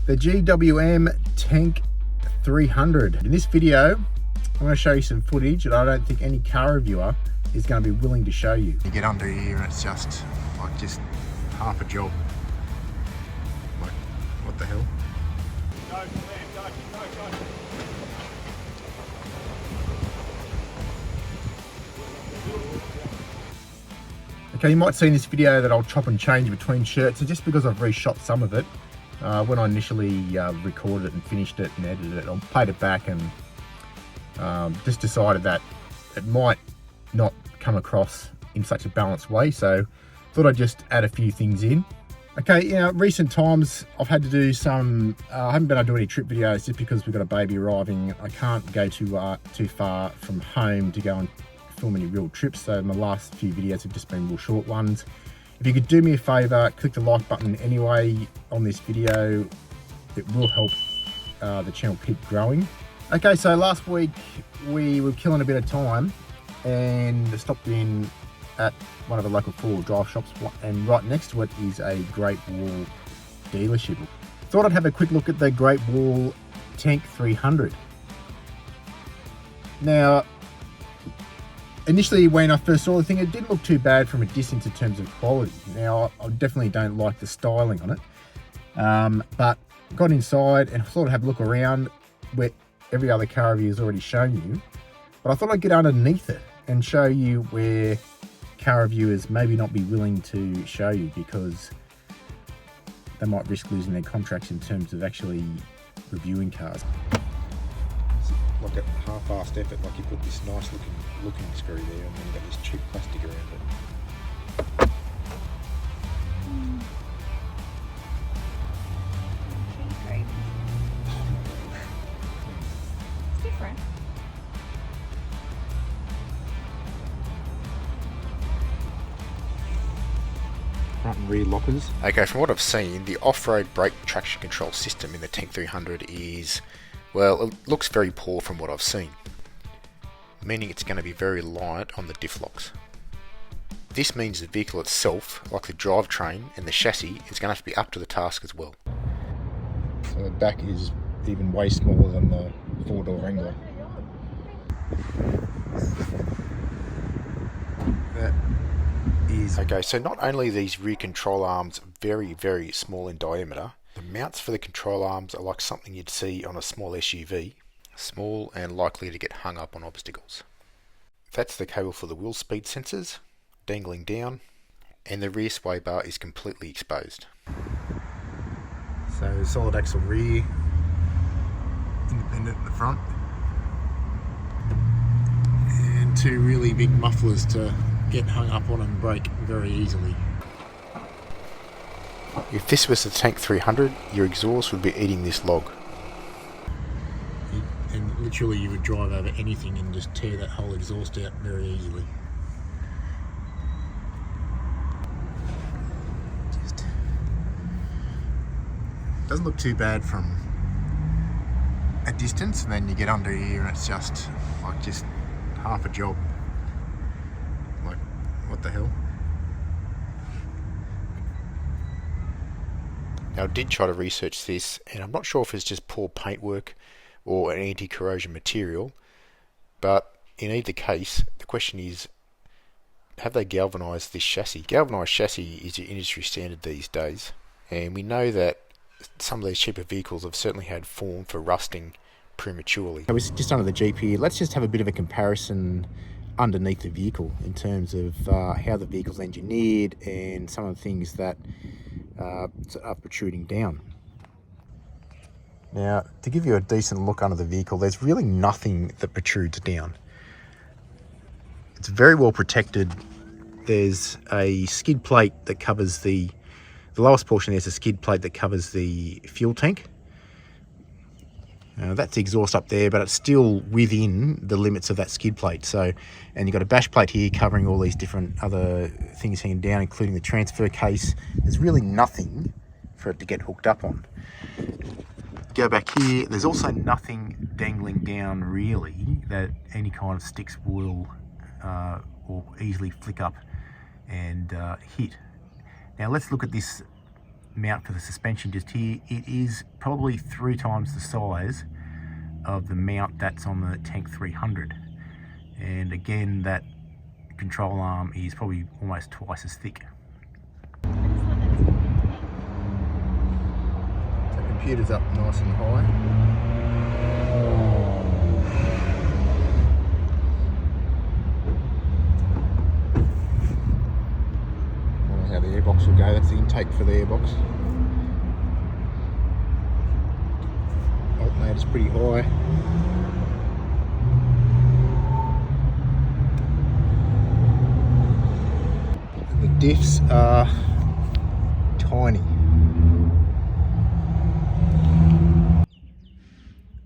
the GWM Tank 300. In this video, I'm going to show you some footage that I don't think any car reviewer is going to be willing to show you. You get under here and it's just half a job. Like, what the hell? Go, man, go. Okay, you might see in this video that I'll chop and change between shirts, so just because I've reshot some of it. When I initially recorded it and finished it and edited it, I played it back and just decided that it might not come across in such a balanced way, so thought I'd just add a few things in. Okay, recent times I've had to do some, I haven't been able to do any trip videos just because we've got a baby arriving. I can't go too far from home to go and film any real trips, so my last few videos have just been real short ones. If you could do me a favor, click the like button anyway on this video. It will help the channel keep growing. Okay, so last week we were killing a bit of time and stopped in at one of the local four-wheel drive shops, and right next to it is a Great Wall dealership. Thought I'd have a quick look at the Great Wall Tank 300. Now, initially when I first saw the thing, it didn't look too bad from a distance in terms of quality. Now, I definitely don't like the styling on it, but got inside and thought I'd have a look around where every other car review has already shown you, but I thought I'd get underneath it and show you where car reviewers maybe not be willing to show you because they might risk losing their contracts in terms of actually reviewing cars. Like a half-assed effort, like you put this nice looking screw there and then you've got this cheap plastic around it. Great. It's different. Front and rear lockers. Okay, from what I've seen, the off-road brake traction control system in the Tank 300 is, well, it looks very poor from what I've seen, meaning it's going to be very light on the diff locks. This means the vehicle itself, like the drivetrain and the chassis, is going to have to be up to the task as well. So the back is even way smaller than the four-door Wrangler. That is... Okay, so not only are these rear control arms very, very small in diameter, the mounts for the control arms are like something you'd see on a small SUV, small and likely to get hung up on obstacles. That's the cable for the wheel speed sensors, dangling down, and the rear sway bar is completely exposed. So solid axle rear, independent in the front, and two really big mufflers to get hung up on and brake very easily. If this was the Tank 300, your exhaust would be eating this log. And literally you would drive over anything and just tear that whole exhaust out very easily. Just doesn't look too bad from a distance, and then you get under here and it's just half a job. Like, what the hell? Now I did try to research this, and I'm not sure if it's just poor paintwork or an anti-corrosion material, but in either case, the question is, have they galvanised this chassis? Galvanised chassis is your industry standard these days, and we know that some of these cheaper vehicles have certainly had form for rusting prematurely. I was just under the Jeep here. Let's just have a bit of a comparison underneath the vehicle in terms of how the vehicle's engineered and some of the things that are protruding down. Now, to give you a decent look under the vehicle, there's really nothing that protrudes down. It's very well protected. There's a skid plate that covers the lowest portion. There's a skid plate that covers the fuel tank. That's the exhaust up there, but it's still within the limits of that skid plate. So, and you've got a bash plate here covering all these different other things hanging down, including the transfer case. There's really nothing for it to get hooked up on. Go back here, there's also nothing dangling down really that any kind of sticks will or easily flick up and hit. Now let's look at this mount for the suspension just here, it is probably 3 times the size of the mount that's on the Tank 300. And again, that control arm is probably almost twice as thick. I just love that it's got a tank. The computer's up nice and high. How the airbox will go. That's the intake for the airbox. Alternator's pretty high. And the diffs are tiny.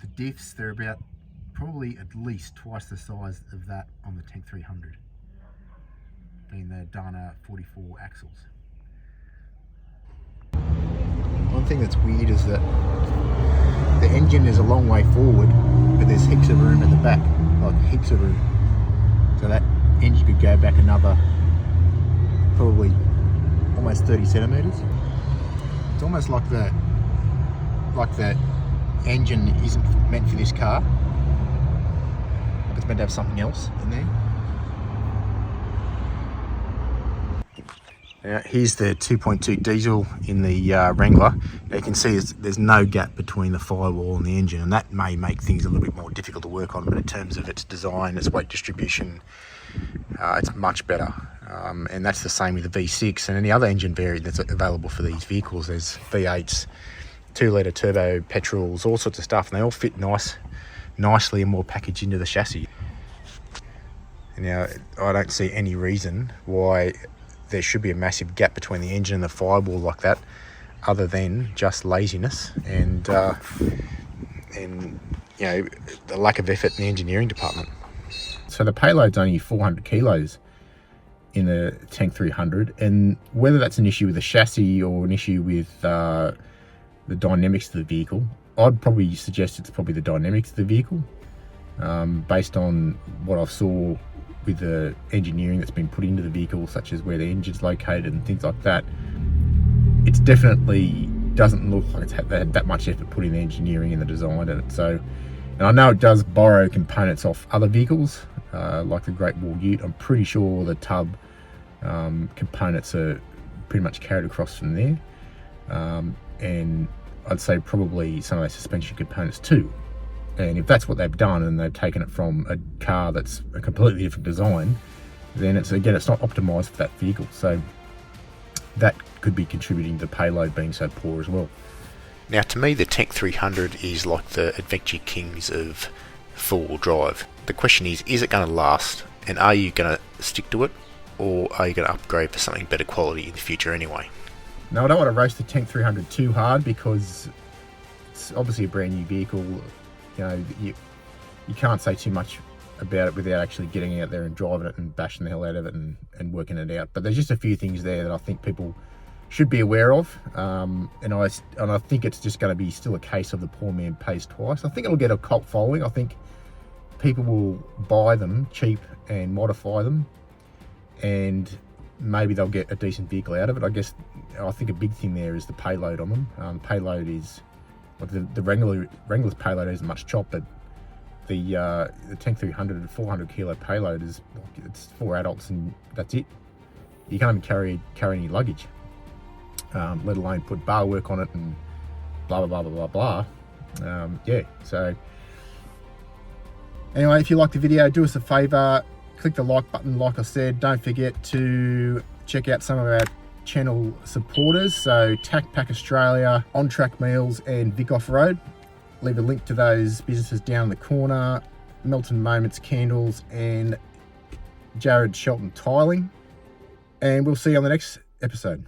The diffs, they're about probably at least twice the size of that on the Tank 300. Being the Dana 44 axles. One thing that's weird is that the engine is a long way forward, but there's heaps of room at the back, like heaps of room. So that engine could go back another, probably almost 30 centimeters. It's almost like the engine isn't meant for this car. Like it's meant to have something else in there. Now, here's the 2.2 diesel in the Wrangler. Now you can see there's no gap between the firewall and the engine, and that may make things a little bit more difficult to work on, but in terms of its design, its weight distribution, it's much better. And that's the same with the V6 and any other engine variant that's available for these vehicles. There's V8s, 2-litre turbo petrols, all sorts of stuff, and they all fit nicely and more packaged into the chassis. Now, I don't see any reason why there should be a massive gap between the engine and the firewall like that, other than just laziness and you know, the lack of effort in the engineering department. So the payload's only 400 kilos in the Tank 300, and whether that's an issue with the chassis or an issue with the dynamics of the vehicle, I'd probably suggest it's probably the dynamics of the vehicle, based on what I saw with the engineering that's been put into the vehicle, such as where the engine's located and things like that. It's definitely doesn't look like they had that much effort put in the engineering and the design in it. So, and I know it does borrow components off other vehicles, like the Great Wall Ute. I'm pretty sure the tub components are pretty much carried across from there. And I'd say probably some of the suspension components too. And if that's what they've done and they've taken it from a car that's a completely different design, then it's not optimized for that vehicle. So that could be contributing to the payload being so poor as well. Now, to me, the Tank 300 is like the Adventure Kings of four-wheel drive. The question is it going to last? And are you going to stick to it? Or are you going to upgrade for something better quality in the future anyway? No, I don't want to roast the Tank 300 too hard, because it's obviously a brand new vehicle. You know, you can't say too much about it without actually getting out there and driving it and bashing the hell out of it and working it out. But there's just a few things there that I think people should be aware of, and I think it's just going to be still a case of the poor man pays twice. I think it'll get a cult following. I think people will buy them cheap and modify them, and maybe they'll get a decent vehicle out of it. I think a big thing there is the payload on them. Payload is like the Wrangler's payload isn't much chop, but the Tank 300 400 kilo payload is it's 4 adults and that's it. You can't even carry any luggage, let alone put bar work on it and blah blah blah blah blah blah. Yeah, so anyway, if you like the video, do us a favor, click the like button. Like I said, don't forget to check out some of our channel supporters, so Tack Pack Australia, On Track Meals and VicOffroad. Leave a link to those businesses down in the corner. Melton Moments Candles and Jared Shelton Tiling, and we'll see you on the next episode.